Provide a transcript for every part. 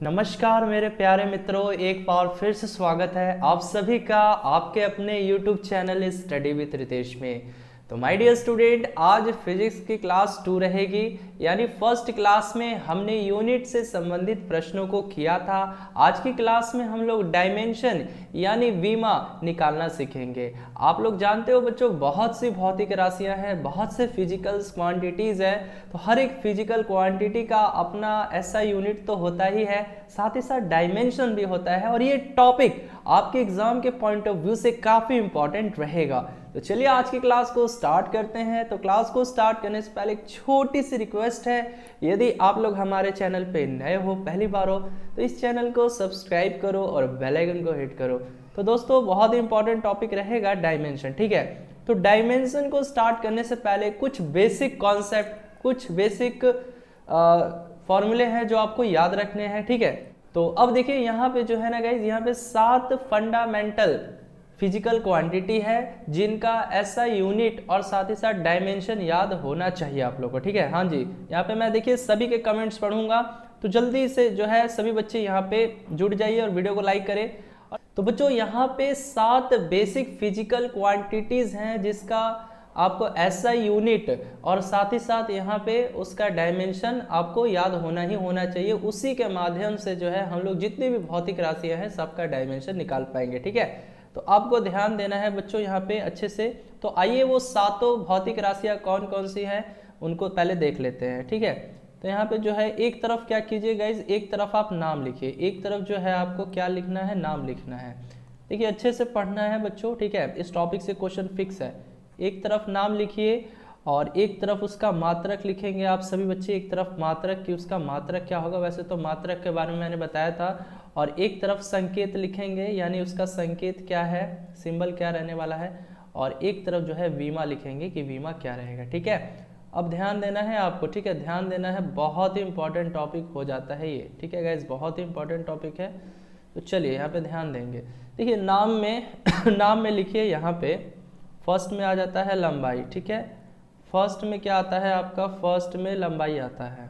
नमस्कार मेरे प्यारे मित्रों, एक बार फिर से स्वागत है आप सभी का आपके अपने YouTube channel study with Ritesh में। तो माय डियर स्टूडेंट, आज फिजिक्स की क्लास 2 रहेगी। यानी फर्स्ट क्लास में हमने यूनिट से संबंधित प्रश्नों को किया था। आज की क्लास में हम लोग डायमेंशन यानी विमा निकालना सीखेंगे। आप लोग जानते हो बच्चों, बहुत सी भौतिक राशियां हैं, बहुत से फिजिकल क्वांटिटीज है। तो हर एक फिजिकल क्वांटिटी का अपना ऐसा यूनिट तो होता ही है, साथ ही साथ डायमेंशन भी होता है। और ये टॉपिक आपके एग्जाम के पॉइंट ऑफ व्यू से काफी इंपॉर्टेंट रहेगा। तो चलिए आज की क्लास को स्टार्ट करते हैं। तो क्लास को स्टार्ट करने से पहले एक छोटी सी रिक्वेस्ट है, यदि आप लोग हमारे चैनल पे नए हो, पहली बार हो, तो इस चैनल को सब्सक्राइब करो और बेल आइकन को हिट करो। तो दोस्तों, बहुत ही इंपॉर्टेंट टॉपिक रहेगा डायमेंशन, ठीक है। तो डायमेंशन को स्टार्ट करने से पहले कुछ बेसिक कॉन्सेप्ट, कुछ बेसिक फॉर्मूले हैं जो आपको याद रखने हैं, ठीक है। तो अब देखिए यहाँ पे जो है ना गाइज, यहाँ पे 7 फंडामेंटल फिजिकल क्वांटिटी है जिनका ऐसा यूनिट और साथ ही साथ डायमेंशन याद होना चाहिए आप लोगों को, ठीक है। हाँ जी, यहाँ पे मैं देखिए सभी के कमेंट्स पढ़ूंगा, तो जल्दी से जो है सभी बच्चे यहाँ पे जुड़ जाइए और वीडियो को लाइक करें। तो बच्चों, यहाँ पे 7 बेसिक फिजिकल क्वांटिटीज हैं जिसका आपको ऐसा यूनिट और साथ ही साथ यहाँ पे उसका डायमेंशन आपको याद होना ही होना चाहिए। उसी के माध्यम से जो है हम लोग जितनी भी भौतिक राशियां हैं सबका डायमेंशन निकाल पाएंगे, ठीक है। तो आपको ध्यान देना है बच्चों यहाँ पे अच्छे से। तो आइए वो 7 भौतिक राशियां कौन कौन सी हैं उनको पहले देख लेते हैं, ठीक है। तो यहाँ पे जो है एक तरफ क्या कीजिए गाइज, एक तरफ आप नाम लिखिए, एक तरफ जो है आपको क्या लिखना है, नाम लिखना है। देखिए अच्छे से पढ़ना है बच्चों, ठीक है। इस टॉपिक से क्वेश्चन फिक्स है। एक तरफ नाम लिखिए और एक तरफ उसका मात्रक लिखेंगे आप सभी बच्चे। एक तरफ मात्रक की, उसका मात्रक क्या होगा, वैसे तो मात्रक के बारे में मैंने बताया था। और एक तरफ संकेत लिखेंगे, यानी उसका संकेत क्या है, सिंबल क्या रहने वाला है। और एक तरफ जो है विमा लिखेंगे कि विमा क्या रहेगा, ठीक है। अब ध्यान देना है आपको, ठीक है, ध्यान देना है, बहुत ही इंपॉर्टेंट टॉपिक हो जाता है ये, ठीक है गाइज, बहुत ही इंपॉर्टेंट टॉपिक है। तो चलिए यहाँ पे ध्यान देंगे। देखिए नाम में नाम में लिखिए, यहाँ पे फर्स्ट में आ जाता है लंबाई, ठीक है। फर्स्ट में क्या आता है आपका, फर्स्ट में लंबाई आता है,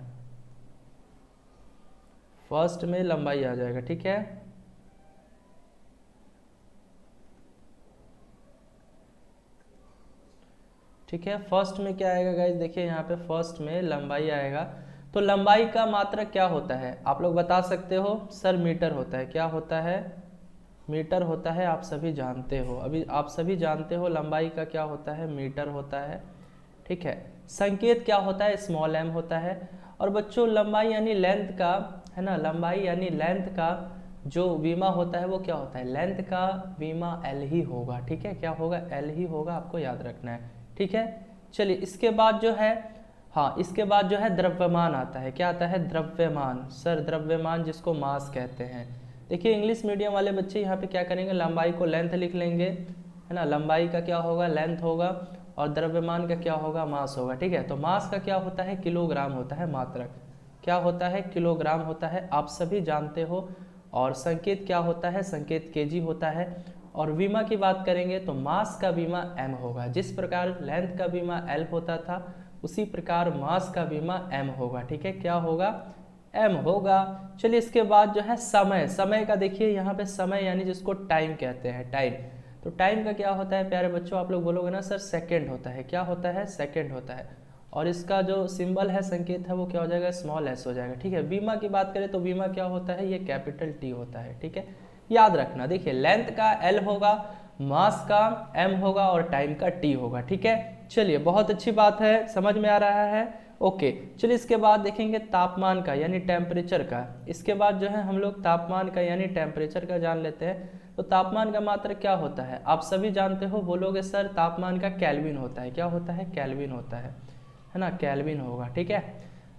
फर्स्ट में लंबाई आ जाएगा, ठीक है। ठीक है, फर्स्ट में क्या आएगा गाइस, देखिए यहाँ पे फर्स्ट में लंबाई आएगा। तो लंबाई का मात्रक क्या होता है आप लोग बता सकते हो, सर मीटर होता है। क्या होता है, मीटर होता है, आप सभी जानते हो। अभी आप सभी जानते हो लंबाई का क्या होता है, मीटर होता है, ठीक है। संकेत क्या होता है, स्मॉल m होता है। और बच्चों लंबाई यानी लेंथ का, है ना, लंबाई यानी लेंथ का जो विमा होता है वो क्या होता है, लेंथ का विमा L ही होगा, ठीक है। क्या होगा, L ही होगा, आपको याद रखना है, ठीक है। चलिए इसके बाद जो है, हाँ इसके बाद जो है द्रव्यमान आता है। क्या आता है, द्रव्यमान, सर द्रव्यमान जिसको मास कहते हैं। देखिए इंग्लिश मीडियम वाले बच्चे यहाँ पे क्या करेंगे, लंबाई को लेंथ लिख लेंगे, है ना। लंबाई का क्या होगा, लेंथ होगा, और द्रव्यमान का क्या होगा, मास होगा, ठीक है। तो मास का क्या होता है, किलोग्राम होता है, मात्रक क्या होता है, किलोग्राम होता है, आप सभी जानते हो। और संकेत क्या होता है, संकेत केजी होता है। और विमा की बात करेंगे तो मास का विमा m होगा। जिस प्रकार लेंथ का विमा L होता था उसी प्रकार मास का विमा m होगा, ठीक है। क्या होगा, m होगा। चलिए इसके बाद जो है समय, समय का देखिए यहाँ पे समय यानी जिसको टाइम कहते हैं, टाइम। तो टाइम का क्या होता है प्यारे बच्चों, आप लोग बोलोगे ना सर सेकंड होता है। क्या होता है, सेकंड होता है। और इसका जो सिंबल है, संकेत है, वो क्या हो जाएगा, स्मॉल s हो जाएगा, ठीक है। बीमा की बात करें तो बीमा क्या होता है, ये कैपिटल T होता है, ठीक है। याद रखना, देखिए लेंथ का L होगा, मास का M होगा और टाइम का T होगा, ठीक है। चलिए बहुत अच्छी बात है, समझ में आ रहा है, ओके। चलिए इसके बाद देखेंगे तापमान का यानी टेम्परेचर का। इसके बाद जो है हम लोग तापमान का यानी टेम्परेचर का जान लेते हैं। तो तापमान का मात्रक क्या होता है, आप सभी जानते हो, बोलोगे सर तापमान का केल्विन होता है। क्या होता है, केल्विन होता है ना, केल्विन होगा, ठीक है।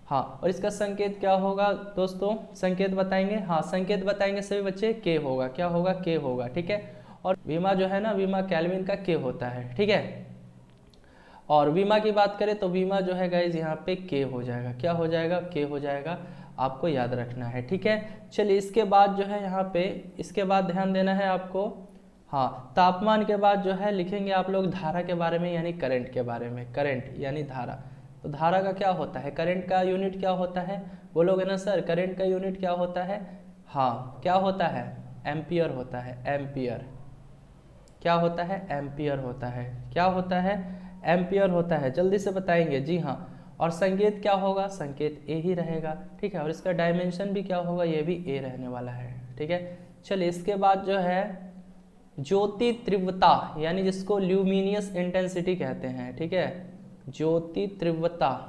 हाँ, और इसका संकेत क्या होगा दोस्तों, संकेत बताएंगे, हाँ संकेत बताएंगे सभी बच्चे, के होगा। क्या होगा, के होगा, ठीक है। और विमा जो है ना, विमा केल्विन का के होता है, ठीक है। और विमा की बात करें तो विमा जो है गाइज यहाँ पे के हो जाएगा। क्या हो जाएगा, के हो जाएगा, आपको याद रखना है, ठीक है। चलिए इसके बाद जो है यहाँ पे, इसके बाद ध्यान देना है आपको, हाँ तापमान के बाद जो है लिखेंगे आप लोग धारा के बारे में यानी करंट के बारे में। करंट यानी धारा, तो धारा का क्या होता है, करंट का यूनिट क्या होता है, बोलोगे ना सर करंट का यूनिट क्या होता है, हाँ क्या होता है, एम्पियर होता है, एम्पियर। क्या होता है, एम्पियर होता है। क्या होता है, एम्पियर होता है। जल्दी से बताएंगे, जी हाँ। और संकेत क्या होगा, संकेत ए ही रहेगा, ठीक है। और इसका डायमेंशन भी क्या होगा, ये भी ए रहने वाला है, ठीक है। चलिए इसके बाद जो है ज्योति तीव्रता, यानी जिसको ल्यूमिनियस इंटेंसिटी कहते हैं, ठीक है। ज्योति तीव्रता,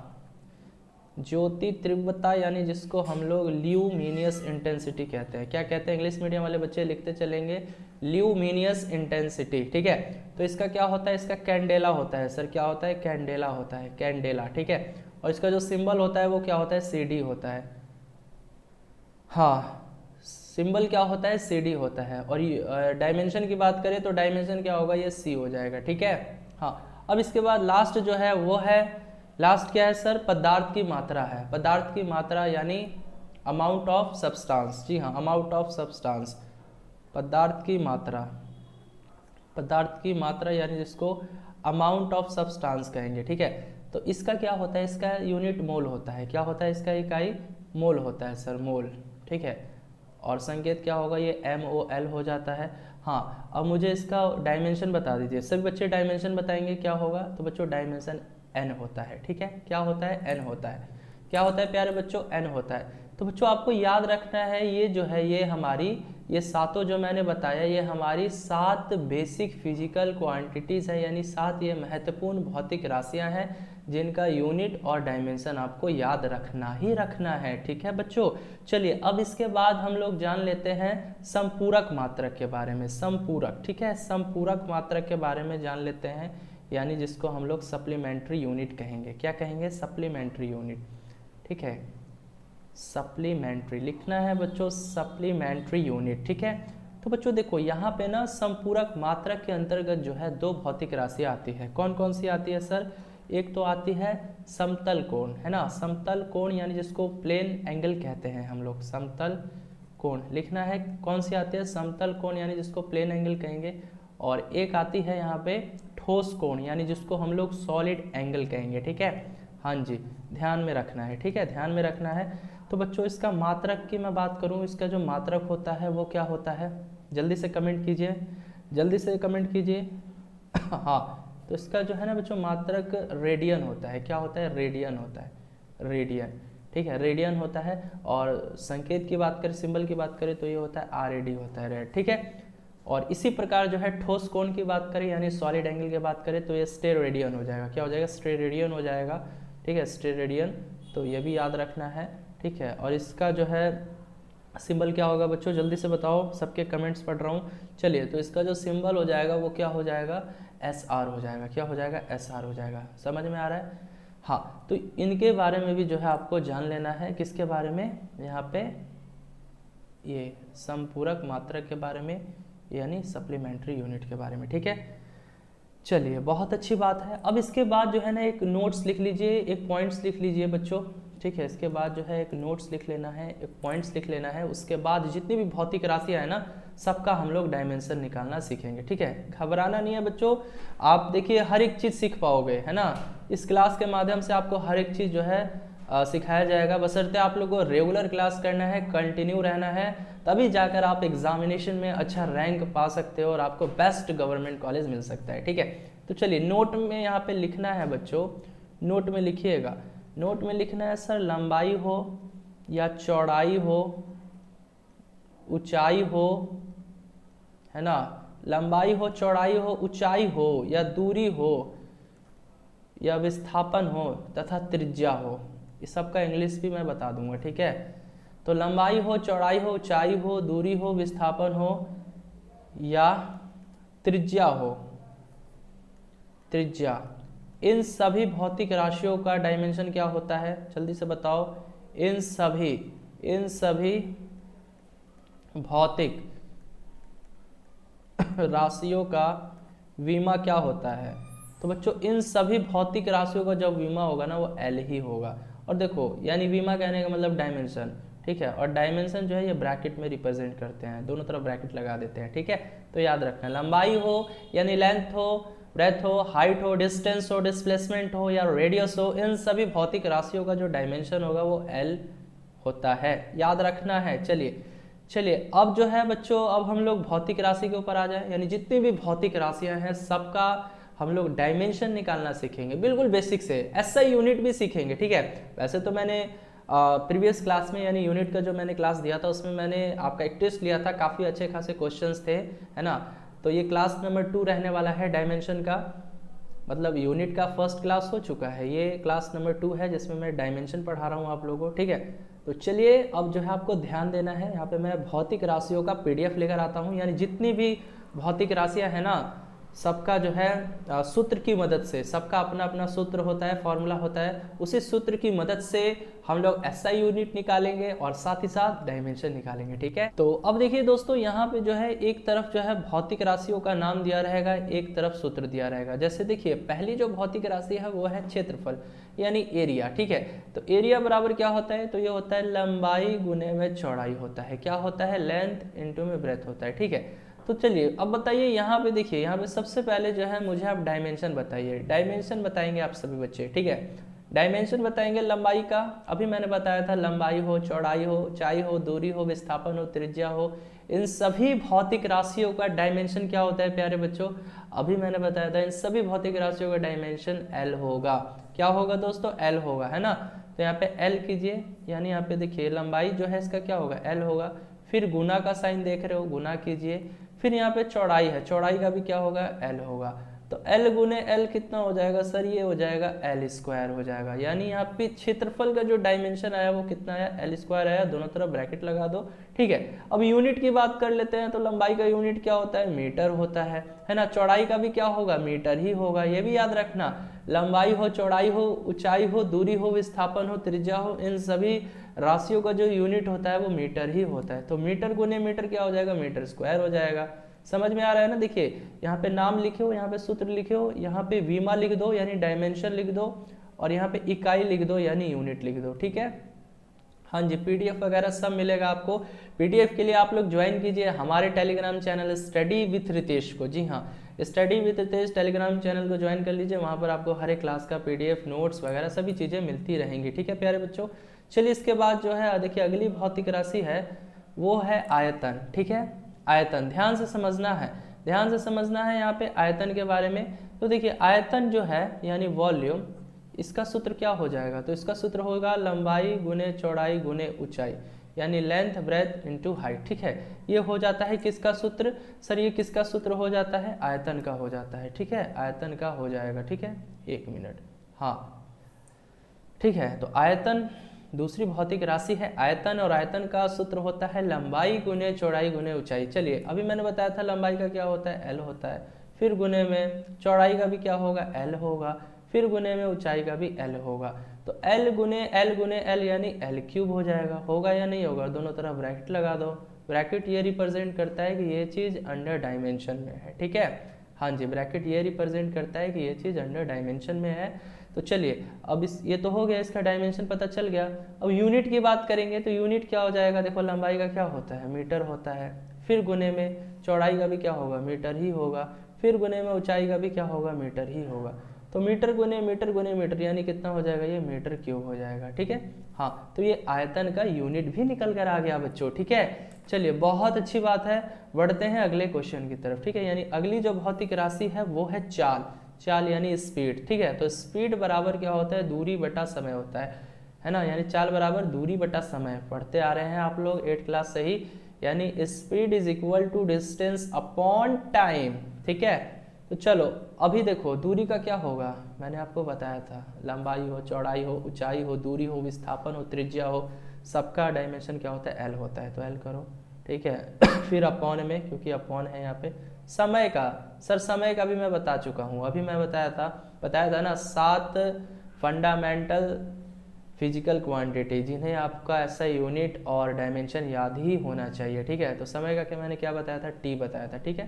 ज्योति तीव्रता यानी जिसको हम लोग ल्यूमिनियस इंटेंसिटी कहते हैं। क्या कहते हैं, इंग्लिश मीडियम वाले बच्चे लिखते चलेंगे ल्यूमिनियस इंटेंसिटी, ठीक है। तो इसका क्या होता है, इसका कैंडेला होता है सर, क्या होता है, कैंडेला होता है, कैंडेला, ठीक है। और इसका जो सिंबल होता है वो क्या होता है, CD होता है, हाँ सिंबल क्या होता है, CD होता है। और डायमेंशन की बात करें तो डायमेंशन क्या होगा, ये C हो जाएगा, ठीक है। हाँ अब इसके बाद लास्ट जो है वो है, लास्ट क्या है सर, पदार्थ की मात्रा है। पदार्थ की मात्रा यानी अमाउंट ऑफ सब्सटेंस, जी हाँ अमाउंट ऑफ सब्सटेंस, पदार्थ की मात्रा, पदार्थ की मात्रा यानी जिसको अमाउंट ऑफ सब्सटेंस कहेंगे, ठीक है। तो इसका क्या होता है, इसका यूनिट मोल होता है। क्या होता है, इसका इकाई मोल होता है सर, मोल, ठीक है। और संकेत क्या होगा, ये MOL हो जाता है। हाँ अब मुझे इसका डायमेंशन बता दीजिए, सभी बच्चे डायमेंशन बताएंगे क्या होगा। तो बच्चों डायमेंशन n होता है, ठीक है। क्या होता है, n होता है। क्या होता है प्यारे बच्चों, n होता है। तो बच्चों आपको याद रखना है, ये जो है ये हमारी, ये सातों जो मैंने बताया ये हमारी 7 बेसिक फिजिकल क्वांटिटीज़ है, यानी 7 ये महत्वपूर्ण भौतिक राशियां हैं जिनका यूनिट और डायमेंशन आपको याद रखना ही रखना है, ठीक है बच्चों। चलिए अब इसके बाद हम लोग जान लेते हैं संपूरक मात्रक के बारे में, संपूरक, ठीक है। संपूरक मात्रक के बारे में जान लेते हैं, यानी जिसको हम लोग सप्लीमेंट्री यूनिट कहेंगे। क्या कहेंगे, सप्लीमेंट्री यूनिट, ठीक है। सप्लीमेंट्री लिखना है बच्चों, सप्लीमेंट्री यूनिट, ठीक है। तो बच्चों देखो यहाँ पे ना संपूरक मात्रक के अंतर्गत जो है 2 भौतिक राशियाँ आती है। कौन कौन सी आती है सर, एक तो आती है समतल कोण, है ना, समतल कोण यानी जिसको प्लेन एंगल कहते हैं हम लोग, समतल कोण लिखना है। कौन सी आती है, समतल कोण यानी जिसको प्लेन एंगल कहेंगे। और एक आती है यहाँ पे ठोस कोण, यानी जिसको हम लोग सॉलिड एंगल कहेंगे, ठीक है। हाँ जी ध्यान में रखना है, ठीक है, ध्यान में रखना है। तो बच्चों इसका मात्रक की मैं बात करूँ, इसका जो मात्रक होता है वो क्या होता है, जल्दी से कमेंट कीजिए, जल्दी से कमेंट कीजिए। हाँ तो इसका जो है ना बच्चों मात्रक रेडियन होता है। क्या होता है, रेडियन होता है, रेडियन, ठीक है, रेडियन होता है। और संकेत की बात करें, सिंबल की बात करें तो ये होता है RAD होता है, रेड, ठीक है। और इसी प्रकार जो है ठोस कोण की बात करें यानी सॉलिड एंगल की बात करें तो ये स्टेरेडियन हो जाएगा। क्या हो जाएगा, स्टेरेडियन हो जाएगा, ठीक है, स्टेरेडियन। तो ये भी याद रखना है, ठीक है। और इसका जो है सिंबल क्या होगा बच्चों, जल्दी से बताओ, सबके कमेंट्स पढ़ रहा हूँ। चलिए तो इसका जो सिंबल हो जाएगा वो क्या हो जाएगा, SR हो जाएगा। क्या हो जाएगा, SR हो जाएगा। समझ में आ रहा है। हाँ तो इनके बारे में भी जो है आपको जान लेना है, किसके बारे में, यहाँ पे ये संपूरक मात्रक के बारे में, यानी सप्लीमेंट्री यूनिट के बारे में, ठीक है। चलिए बहुत अच्छी बात है। अब इसके बाद जो है ना एक नोट्स लिख लीजिए, एक पॉइंट्स लिख लीजिए बच्चों, ठीक है। इसके बाद जो है एक नोट्स लिख लेना है, एक पॉइंट्स लिख लेना है। उसके बाद जितनी भी भौतिक राशियाँ है ना सबका हम लोग डायमेंशन निकालना सीखेंगे, ठीक है। घबराना नहीं है बच्चों, आप देखिए हर एक चीज़ सीख पाओगे, है ना। इस क्लास के माध्यम से आपको हर एक चीज़ जो है सिखाया जाएगा, बशर्ते आप लोगों को रेगुलर क्लास करना है, कंटिन्यू रहना है, तभी जाकर आप एग्जामिनेशन में अच्छा रैंक पा सकते हो और आपको बेस्ट गवर्नमेंट कॉलेज मिल सकता है, ठीक है। तो चलिए नोट में यहाँ पे लिखना है बच्चों, नोट में लिखिएगा, नोट में लिखना है सर लंबाई हो या चौड़ाई हो, ऊंचाई हो, है ना, लंबाई हो, चौड़ाई हो, ऊंचाई हो या दूरी हो या विस्थापन हो तथा त्रिज्या हो, इस सब का इंग्लिश भी मैं बता दूंगा, ठीक है। तो लंबाई हो, चौड़ाई हो, ऊंचाई हो, दूरी हो, विस्थापन हो या त्रिज्या हो, त्रिज्या, इन सभी भौतिक राशियों का डायमेंशन क्या होता है, जल्दी से बताओ। इन सभी भौतिक राशियों का विमा क्या होता है। तो बच्चों इन सभी भौतिक राशियों का जब विमा होगा ना वो L ही होगा। और देखो यानी विमा कहने का मतलब डायमेंशन, ठीक है। और डायमेंशन जो है ये ब्रैकेट में रिप्रेजेंट करते हैं, दोनों तरफ ब्रैकेट लगा देते हैं, ठीक है। तो याद रखना, लंबाई हो यानी लेंथ हो, ब्रेथ हो, हाइट हो, डिस्टेंस हो, डिस्प्लेसमेंट हो या रेडियस हो, इन सभी भौतिक राशियों का जो डायमेंशन होगा वो L होता है, याद रखना है। चलिए अब जो है बच्चों, अब हम लोग भौतिक राशि के ऊपर आ जाए, यानी जितनी भी भौतिक राशियां हैं सबका हम लोग डायमेंशन निकालना सीखेंगे, बिल्कुल बेसिक से। एसआई यूनिट भी सीखेंगे, ठीक है। वैसे तो मैंने प्रीवियस क्लास में यानी यूनिट का जो मैंने क्लास दिया था उसमें मैंने आपका एक टेस्ट लिया था, काफ़ी अच्छे खासे क्वेश्चंस थे, है ना। तो ये क्लास नंबर 2 रहने वाला है डायमेंशन का, मतलब यूनिट का फर्स्ट क्लास हो चुका है, ये क्लास नंबर 2 है जिसमें मैं डायमेंशन पढ़ा रहा हूँ आप लोगों को, ठीक है। तो चलिए अब जो है आपको ध्यान देना है, यहाँ पे मैं भौतिक राशियों का PDF लेकर आता हूँ, यानी जितनी भी भौतिक राशियाँ हैं ना सबका जो है सूत्र की मदद से, सबका अपना अपना सूत्र होता है, फॉर्मूला होता है, उसी सूत्र की मदद से हम लोग SI यूनिट निकालेंगे और साथ ही साथ डायमेंशन निकालेंगे, ठीक है। तो अब देखिए दोस्तों, यहाँ पे जो है एक तरफ जो है भौतिक राशियों का नाम दिया रहेगा, एक तरफ सूत्र दिया रहेगा। जैसे देखिए पहली जो भौतिक राशि है वो है क्षेत्रफल यानी एरिया, ठीक है। तो एरिया बराबर क्या होता है, तो ये होता है लंबाई गुने में चौड़ाई होता है, क्या होता है, लेंथ इंटू में ब्रेथ होता है, ठीक है। तो चलिए अब बताइए, यहाँ पे देखिए, यहाँ पे सबसे पहले जो है मुझे आप डायमेंशन बताइए, डायमेंशन बताएंगे आप सभी बच्चे, ठीक है। डायमेंशन बताएंगे लंबाई का, अभी मैंने बताया था लंबाई हो, चौड़ाई हो, ऊंचाई हो, दूरी हो, विस्थापन हो, त्रिज्या हो, इन सभी भौतिक राशियों का डायमेंशन क्या होता है प्यारे बच्चों, अभी मैंने बताया था इन सभी भौतिक राशियों का डायमेंशन L होगा। क्या होगा दोस्तों, L होगा, है ना। तो यहाँ पे L कीजिए, यानी यहाँ पे देखिए लंबाई जो है इसका क्या होगा, L होगा, फिर गुना का साइन देख रहे हो, गुना कीजिए, फिर यहाँ पे चौड़ाई है, चौड़ाई का भी क्या होगा, L होगा। तो L गुने L कितना हो जाएगा सर, ये हो जाएगा L स्क्वायर हो जाएगा, यानी यहाँ पे क्षेत्रफल का जो डायमेंशन आया वो कितना आया, L स्क्वायर आया, दोनों तरफ ब्रैकेट लगा दो, ठीक है। अब यूनिट की बात कर लेते हैं, तो लंबाई का यूनिट क्या होता है, मीटर होता है ना। चौड़ाई का भी क्या होगा, मीटर ही होगा, ये भी याद रखना। लंबाई हो, चौड़ाई हो, ऊंचाई हो, दूरी हो, विस्थापन हो, त्रिज्या हो, इन सभी राशियों का जो यूनिट होता है वो मीटर ही होता है। तो मीटर गुने मीटर क्या हो जाएगा, मीटर स्क्वायर हो जाएगा। समझ में आ रहा है ना। देखिए यहाँ पे नाम लिखे हो, यहाँ पे सूत्र लिखे हो, यहाँ पे वीमा लिख दो यानी डायमेंशन लिख दो, और यहाँ पे इकाई लिख दो यानी यूनिट लिख दो, ठीक है। हाँ जी, PDF वगैरह सब मिलेगा आपको। PDF के लिए आप लोग ज्वाइन कीजिए हमारे Telegram channel study with Ritesh को। जी हाँ, study with Ritesh Telegram channel को ज्वाइन कर लीजिए, वहाँ पर आपको हर एक क्लास का PDF नोट्स वगैरह सभी चीज़ें मिलती रहेंगी, ठीक है प्यारे बच्चों। चलिए इसके बाद जो है देखिए अगली भौतिक राशि है वो है आयतन, ठीक है। आयतन ध्यान से समझना है, ध्यान से समझना है यहाँ पे आयतन के बारे में। तो देखिए आयतन जो है यानी वॉल्यूम, इसका सूत्र क्या हो जाएगा, तो इसका सूत्र होगा लंबाई गुने चौड़ाई गुने ऊंचाई, यानी लेंथ ब्रेथ इनटू हाइट, ठीक है। ये हो जाता है किसका सूत्र सर, ये किसका सूत्र हो जाता है, आयतन का हो जाता है, ठीक है, आयतन का हो जाएगा, ठीक है। एक मिनट, हाँ ठीक है। तो आयतन दूसरी भौतिक राशि है आयतन, और आयतन का सूत्र होता है लंबाई गुने चौड़ाई गुने ऊंचाई। चलिए अभी मैंने बताया था लंबाई का क्या होता है, L होता है, फिर गुने में चौड़ाई का भी क्या होगा, L होगा, फिर गुने में ऊंचाई का भी L होगा। तो L गुने L यानी L क्यूब हो जाएगा, होगा या नहीं होगा, दोनों तरफ ब्रैकेट लगा दो। ब्रैकेट ये रिप्रेजेंट करता है कि ये चीज़ अंडर डायमेंशन में है, ठीक है। हाँ जी, ब्रैकेट ये रिप्रेजेंट करता है कि ये चीज़ अंडर डायमेंशन में है। तो चलिए अब ये तो हो गया, इसका डायमेंशन पता चल गया। अब यूनिट की बात करेंगे तो यूनिट क्या हो जाएगा, देखो लंबाई का क्या होता है, मीटर होता है, फिर गुने में चौड़ाई का भी क्या होगा, मीटर ही होगा, फिर गुने में ऊंचाई का भी क्या होगा, मीटर ही होगा। तो मीटर गुने मीटर यानी कितना हो जाएगा, ये मीटर क्यूब हो जाएगा, ठीक है। हाँ, तो ये आयतन का यूनिट भी निकल कर आ गया बच्चों, ठीक है। चलिए बहुत अच्छी बात है, बढ़ते हैं अगले क्वेश्चन की तरफ, ठीक है। यानी अगली जो भौतिक राशि है वो है चाल, चाल यानी स्पीड, ठीक है। तो स्पीड बराबर क्या होता है, दूरी बटा समय होता है ना। यानी चाल बराबर दूरी बटा समय, पढ़ते आ रहे हैं आप लोग 8 क्लास से ही, यानी speed is equal to distance upon time, ठीक है। तो चलो अभी देखो दूरी का क्या होगा, मैंने आपको बताया था लंबाई हो, चौड़ाई हो, ऊंचाई हो, दूरी हो, विस्थापन हो, त्रिज्या हो, सबका डायमेंशन क्या होता है, L होता है। तो L करो, ठीक है। फिर अपॉन में, क्योंकि अपॉन है यहाँ पे, समय का सर, समय का भी मैं बता चुका हूँ, अभी मैं बताया था ना 7 फंडामेंटल फिजिकल क्वांटिटी जिन्हें आपका ऐसा यूनिट और डायमेंशन याद ही होना चाहिए, ठीक है। तो समय का क्या मैंने क्या बताया था, T बताया था, ठीक है।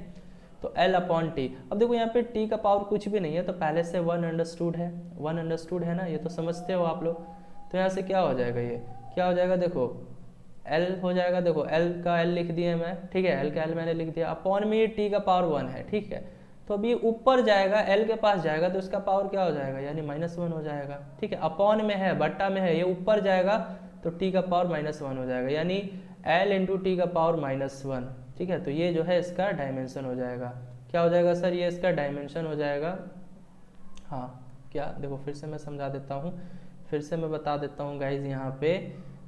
तो L अपॉन T। अब देखो यहाँ पे T का पावर कुछ भी नहीं है, तो पहले से 1 अंडरस्टूड है ना, ये तो समझते हो आप लोग। तो यहाँ से क्या हो जाएगा, ये क्या हो जाएगा, देखो L हो जाएगा, देखो L का L लिख दिए मैं, ठीक है, L का L मैंने लिख दिया, अपॉन में ये T का पावर 1 है, ठीक है। तो अभी ऊपर जाएगा, L के पास जाएगा तो इसका पावर क्या हो जाएगा, यानी -1 हो जाएगा, ठीक है। अपॉन में है, बट्टा में है, ये ऊपर जाएगा तो टी का पावर -1 हो जाएगा, यानी L इंटू टी का पावर -1। ठीक है, तो ये जो है इसका डायमेंशन हो जाएगा। क्या हो जाएगा सर? ये इसका डायमेंशन हो जाएगा। हाँ, क्या देखो फिर से मैं समझा देता हूँ, फिर से मैं बता देता हूँ गाइज, यहाँ पे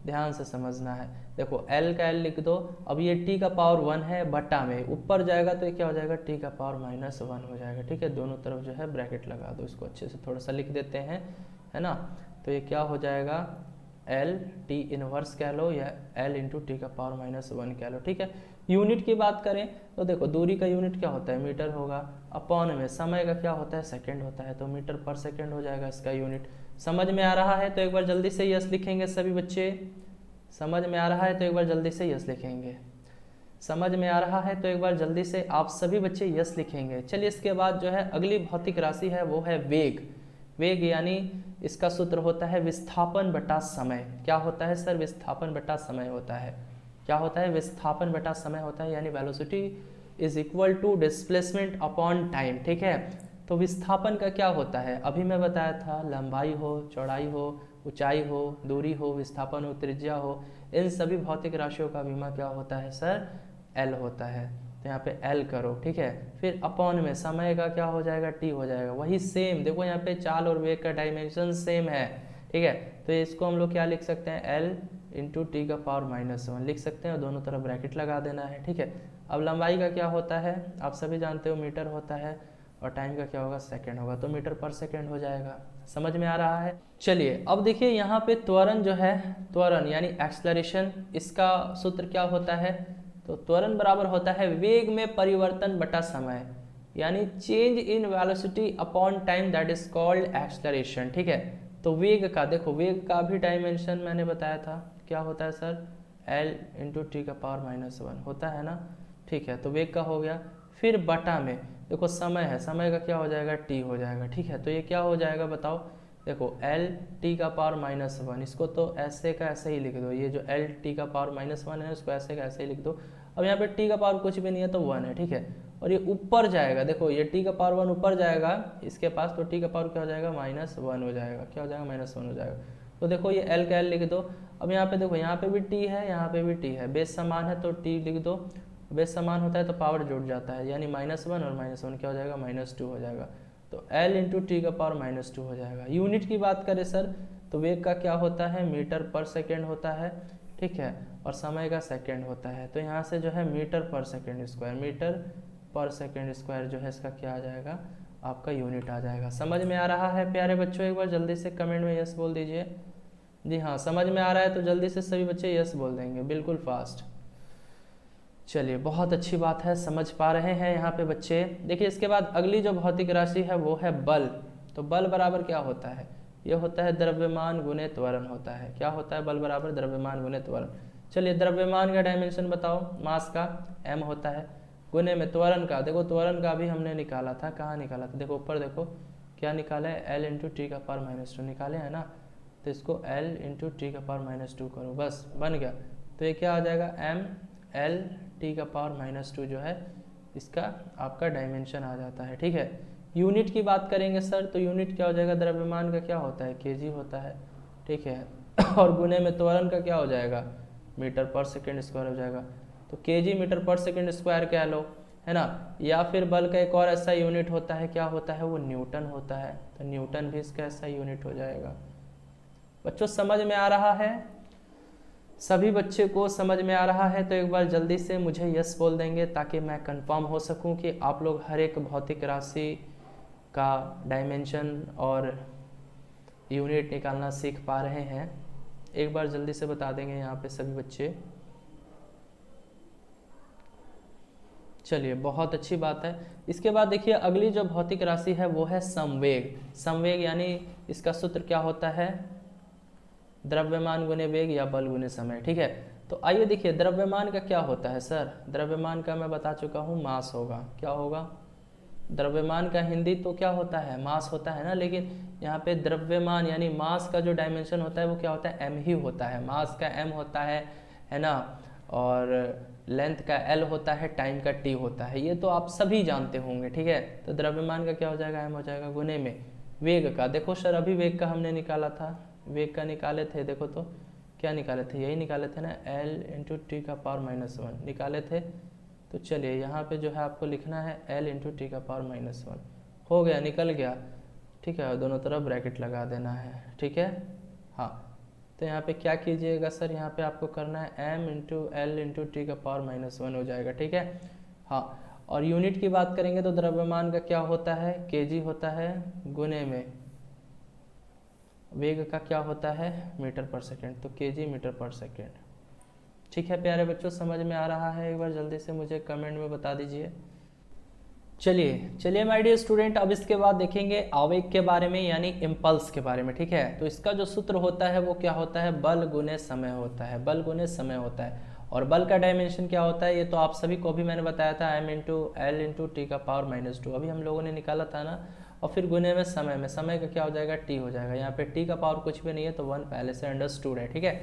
ध्यान से समझना है। देखो L का L लिख दो, अब ये t का पावर 1 है, बटा में ऊपर जाएगा तो ये क्या हो जाएगा, t का पावर -1 हो जाएगा। ठीक है, दोनों तरफ जो है ब्रैकेट लगा दो, इसको अच्छे से थोड़ा सा लिख देते हैं, है ना। तो ये क्या हो जाएगा, L t इनवर्स कह लो या L इंटू टी का पावर -1 कह लो। ठीक है, यूनिट की बात करें तो देखो दूरी का यूनिट क्या होता है, मीटर होगा, अपॉन में समय का क्या होता है, सेकंड होता है, तो मीटर पर सेकंड हो जाएगा इसका यूनिट। समझ में आ रहा है तो एक बार जल्दी से यस लिखेंगे सभी बच्चे। समझ में आ रहा है तो एक बार जल्दी से यस लिखेंगे। समझ में आ रहा है तो एक बार जल्दी से आप सभी बच्चे यस लिखेंगे। चलिए इसके बाद जो है अगली भौतिक राशि है वो है वेग। वेग यानी इसका सूत्र होता है विस्थापन बटा समय। क्या होता है सर? विस्थापन बटा समय होता है। क्या होता है? विस्थापन बटा समय होता है, यानी velocity is equal to displacement upon time. ठीक है, तो विस्थापन का क्या होता है, अभी मैं बताया था, लंबाई हो, चौड़ाई हो, ऊंचाई हो, दूरी हो, विस्थापन हो, त्रिज्या हो, इन सभी भौतिक राशियों का बीमा क्या होता है सर? एल होता है। तो यहाँ पे एल करो। ठीक है, फिर अपॉन में समय का क्या हो जाएगा, टी हो जाएगा। वही सेम देखो यहाँ पे चाल और वेग का डायमेंशन सेम है। ठीक है, तो इसको हम लोग क्या लिख सकते हैं, एल इंटू टी का पावर -1 लिख सकते हैं, और दोनों तरफ ब्रैकेट लगा देना है। ठीक है, अब लंबाई का क्या होता है, आप सभी जानते हो मीटर होता है, और टाइम का क्या होगा, सेकंड होगा, तो मीटर पर सेकंड हो जाएगा। समझ में आ रहा है? चलिए अब देखिए यहाँ पे त्वरण जो है, त्वरण यानी एक्सलरेशन, इसका सूत्र क्या होता है, तो त्वरण बराबर होता है वेग में परिवर्तन बटा समय, यानी change in velocity upon time, that is called acceleration. ठीक है, तो वेग का देखो, वेग का भी डायमेंशन मैंने बताया था, क्या होता है सर, L इंटू टी का पावर -1 होता है ना। ठीक है, तो वेग का हो गया, फिर बटा में देखो समय है, समय का क्या हो जाएगा, t हो जाएगा। ठीक है, तो ये क्या हो जाएगा बताओ, देखो L t का पावर -1, इसको तो ऐसे का ऐसे ही लिख दो, ये जो L t का पावर -1 है उसको ऐसे का ऐसे ही लिख दो। अब यहाँ पे t का पावर कुछ भी नहीं है तो 1 है। ठीक है, और ये ऊपर जाएगा, देखो ये t का पावर 1 ऊपर जाएगा इसके पास, तो t का पावर क्या हो जाएगा, -1 हो जाएगा। क्या हो जाएगा, -1 हो जाएगा। तो देखो ये L का L लिख दो। अब यहाँ पे देखो, यहाँ पे भी t है, यहाँ पे भी t है, बेस समान है तो t लिख दो, बेस समान होता है तो पावर जुड़ जाता है, यानी -1 और -1 क्या हो जाएगा, -2 हो जाएगा। तो L इंटू टी का पावर -2 हो जाएगा। यूनिट की बात करें सर तो वेग का क्या होता है, मीटर पर सेकेंड होता है। ठीक है, और समय का सेकेंड होता है, तो यहाँ से जो है मीटर पर सेकेंड स्क्वायर, मीटर पर सेकेंड स्क्वायर जो है इसका क्या आ जाएगा, आपका यूनिट आ जाएगा। समझ में आ रहा है प्यारे बच्चों? एक बार जल्दी से कमेंट में यस बोल दीजिए। जी हाँ, समझ में आ रहा है तो जल्दी से सभी बच्चे यस बोल देंगे, बिल्कुल फास्ट। चलिए बहुत अच्छी बात है, समझ पा रहे हैं यहाँ पे बच्चे। देखिए इसके बाद अगली जो भौतिक राशि है वो है बल। तो बल बराबर क्या होता है, ये होता है द्रव्यमान गुणे त्वरण होता है। क्या होता है, बल बराबर द्रव्यमान गुणे त्वरण। चलिए द्रव्यमान का डायमेंशन बताओ, मास का m होता है, गुणे में त्वरण का, देखो त्वरण का भी हमने निकाला था, कहाँ निकाला था, देखो ऊपर देखो क्या निकाला है, L इंटू टी का पावर -2 निकाले है ना, तो इसको L इंटू टी का पावर -2 करो, बस बन गया। तो ये क्या आ जाएगा, m L टी का पावर -2 जो है इसका आपका डायमेंशन आ जाता है। ठीक है, यूनिट की बात करेंगे सर तो यूनिट क्या हो जाएगा, द्रव्यमान का क्या होता है, केजी होता है। ठीक है, और गुणे में त्वरण का क्या हो जाएगा, मीटर पर सेकेंड स्क्वायर हो जाएगा, तो केजी मीटर पर सेकेंड स्क्वायर कह लो, है ना। या फिर बल का एक और ऐसा यूनिट होता है, क्या होता है, वो न्यूटन होता है, तो न्यूटन भी इसका ऐसा यूनिट हो जाएगा। बच्चों समझ में आ रहा है, सभी बच्चे को समझ में आ रहा है तो एक बार जल्दी से मुझे यस बोल देंगे, ताकि मैं कंफर्म हो सकूं कि आप लोग हर एक भौतिक राशि का डायमेंशन और यूनिट निकालना सीख पा रहे हैं। एक बार जल्दी से बता देंगे यहाँ पे सभी बच्चे। चलिए बहुत अच्छी बात है। इसके बाद देखिए अगली जो भौतिक राशि है वो है संवेग। संवेग यानी इसका सूत्र क्या होता है, द्रव्यमान गुने वेग या बल गुने समय। ठीक है, तो आइए देखिए द्रव्यमान का क्या होता है सर, द्रव्यमान का मैं बता चुका हूँ, मास होगा। क्या होगा, द्रव्यमान का हिंदी तो क्या होता है, मास होता है ना, लेकिन यहाँ पे द्रव्यमान यानी मास का जो डायमेंशन होता है वो क्या होता है, m ही होता है। मास का m होता है ना, और लेंथ का l होता है, टाइम का t होता है, ये तो आप सभी जानते होंगे। ठीक है, तो द्रव्यमान का क्या हो जाएगा, m हो जाएगा, गुने में वेग का। देखो सर अभी वेग का हमने निकाला था, वेग का निकाले थे, देखो तो क्या निकाले थे, यही निकाले थे ना, L इंटू टी का पावर -1 निकाले थे। तो चलिए यहाँ पे जो है आपको लिखना है L इंटू टी का पावर -1, हो गया, निकल गया, ठीक है। और दोनों तरफ ब्रैकेट लगा देना है, ठीक है। हाँ, तो यहाँ पे क्या कीजिएगा सर, यहाँ पे आपको करना है m into L into T का पावर -1 हो जाएगा, ठीक है। हाँ, और यूनिट की बात करेंगे तो द्रव्यमान का क्या होता है, kg होता है, गुने में वेग का क्या होता है, मीटर पर सेकेंड, तो kg मीटर पर सेकेंड। ठीक है प्यारे बच्चों, समझ में आ रहा है, एक बार जल्दी से मुझे कमेंट में बता दीजिए। चलिए माय डियर स्टूडेंट, अब इसके बाद देखेंगे आवेग के बारे में, यानी इम्पल्स के बारे में, ठीक है। तो इसका जो सूत्र होता है वो क्या होता है, बल गुने समय होता है, बल गुने समय होता है। और बल का डायमेंशन क्या होता है, ये तो आप सभी को भी मैंने बताया था, m into L into T का पावर -2 अभी हम लोगों ने निकाला था ना। और फिर गुने में समय का क्या हो जाएगा, t हो जाएगा। यहाँ पे t का पावर कुछ भी नहीं है तो 1 पहले से अंडरस्टूड है, ठीक है।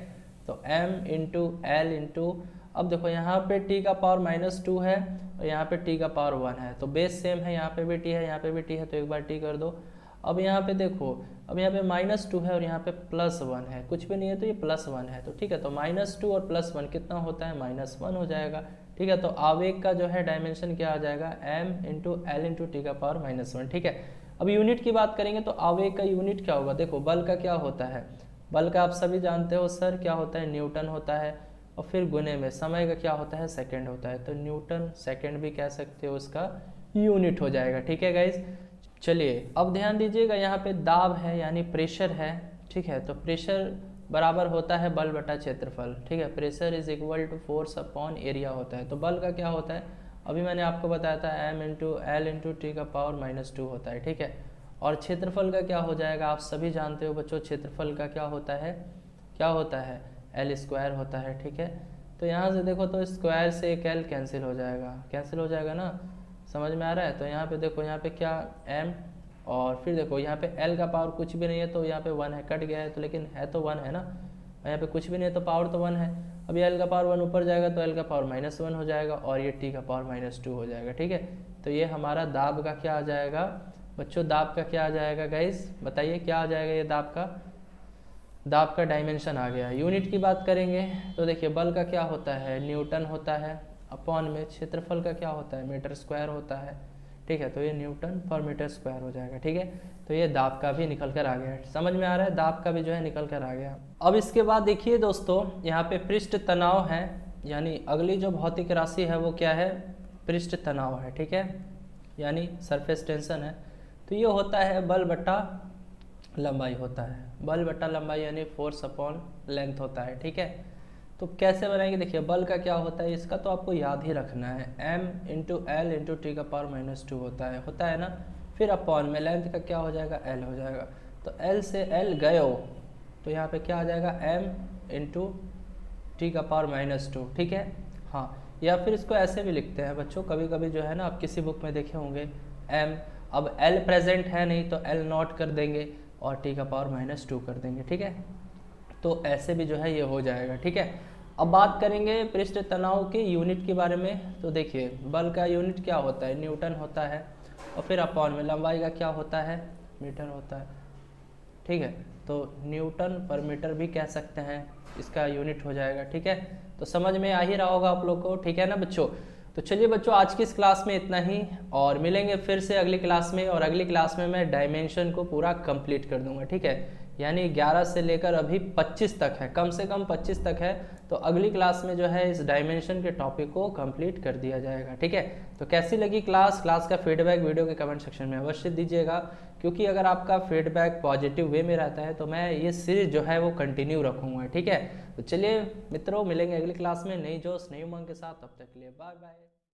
तो m इंटू एल इंटू, अब देखो यहाँ पे t का पावर -2 है और यहाँ पे t का पावर 1 है, तो बेस सेम है, यहाँ पे भी t है, यहाँ पे भी t है, तो एक बार t कर दो। अब यहाँ पे देखो, अब यहाँ पे -2 है और यहाँ पे +1 है, कुछ भी नहीं है तो ये +1 है, तो ठीक है। तो -2 और +1 कितना होता है, -1 हो जाएगा, ठीक है। तो आवेग का जो है डायमेंशन क्या आ जाएगा, m into L into T का पावर -1, ठीक है। अब यूनिट की बात करेंगे तो आवेग का यूनिट क्या होगा, देखो बल का क्या होता है, बल का आप सभी जानते हो सर, क्या होता है, न्यूटन होता है। और फिर गुने में समय का क्या होता है, सेकंड होता है, तो न्यूटन सेकंड भी कह सकते हो, उसका यूनिट हो जाएगा, ठीक है गाइज। चलिए अब ध्यान दीजिएगा, यहाँ पे दाब है यानी प्रेशर है, ठीक है। तो प्रेशर बराबर होता है बल बटा क्षेत्रफल, ठीक है। Pressure is equal to force upon area होता है। तो बल का क्या होता है, अभी मैंने आपको बताया था, m into L into T का पावर -2 होता है, ठीक है। और क्षेत्रफल का क्या हो जाएगा, आप सभी जानते हो बच्चों, क्षेत्रफल का क्या होता है, L स्क्वायर होता है, ठीक है। तो यहाँ से देखो तो स्क्वायर से एक L कैंसिल हो जाएगा ना, समझ में आ रहा है। तो यहाँ पे देखो, यहाँ पे क्या m, और फिर देखो यहाँ पे L का पावर कुछ भी नहीं है तो यहाँ पे 1 है, कट गया है तो, लेकिन है तो 1 है ना, यहाँ पे कुछ भी नहीं है तो पावर तो 1 है। अब ये L का पावर 1 ऊपर जाएगा तो L का पावर -1 हो जाएगा और ये T का पावर -2 हो जाएगा, ठीक है। तो ये हमारा दाब का क्या आ जाएगा बच्चों, दाब का क्या आ जाएगा गाइस, बताइए क्या आ जाएगा, ये दाब का डायमेंशन आ गया। यूनिट की बात करेंगे तो देखिए, बल का क्या होता है, न्यूटन होता है, अपॉन में क्षेत्रफल का क्या होता है, मीटर स्क्वायर होता है, ठीक है। तो ये न्यूटन पर मीटर स्क्वायर हो जाएगा, ठीक है। तो ये दाब का भी निकल कर आ गया, समझ में आ रहा है, दाब का भी जो है निकल कर आ गया। अब इसके बाद देखिए दोस्तों, यहाँ पे पृष्ठ तनाव है, यानी अगली जो भौतिक राशि है वो क्या है, पृष्ठ तनाव है, ठीक है, यानी सरफेस टेंशन है। तो ये होता है बल बटा लंबाई होता है, बल बटा लंबाई यानी फोर्स अपॉन लेंथ होता है, ठीक है। तो कैसे बनाएंगे, देखिए बल का क्या होता है, इसका तो आपको याद ही रखना है, m into L into T का पावर -2 होता है ना। फिर अपॉन में लेंथ का क्या हो जाएगा, l हो जाएगा। तो l से l गए हो तो यहाँ पे क्या आ जाएगा, m इंटू टी का पावर -2, ठीक है। हाँ, या फिर इसको ऐसे भी लिखते हैं बच्चों, कभी कभी जो है ना, आप किसी बुक में देखे होंगे m, अब l प्रेजेंट है नहीं तो l नॉट कर देंगे और t का पावर -2 कर देंगे, ठीक है। तो ऐसे भी जो है ये हो जाएगा, ठीक है। अब बात करेंगे पृष्ठ तनाव के यूनिट के बारे में। तो देखिए बल का यूनिट क्या होता है, न्यूटन होता है, और फिर अपॉन में लंबाई का क्या होता है, मीटर होता है, ठीक है। तो न्यूटन पर मीटर भी कह सकते हैं, इसका यूनिट हो जाएगा, ठीक है। तो समझ में आ ही रहा होगा आप लोग को, ठीक है ना बच्चों। तो चलिए बच्चों, आज की इस क्लास में इतना ही, और मिलेंगे फिर से अगली क्लास में, और अगली क्लास में मैं डायमेंशन को पूरा कंप्लीट कर दूंगा, ठीक है। यानी 11 से लेकर अभी 25 तक है, कम से कम 25 तक है। तो अगली क्लास में जो है इस डायमेंशन के टॉपिक को कंप्लीट कर दिया जाएगा, ठीक है। तो कैसी लगी क्लास का फीडबैक वीडियो के कमेंट सेक्शन में अवश्य दीजिएगा, क्योंकि अगर आपका फीडबैक पॉजिटिव वे में रहता है तो मैं ये सीरीज जो है वो कंटिन्यू रखूँगा, ठीक है। तो चलिए मित्रों, मिलेंगे अगली क्लास में नई जोश नई उमंग के साथ, तब तक के लिए बाय बाय।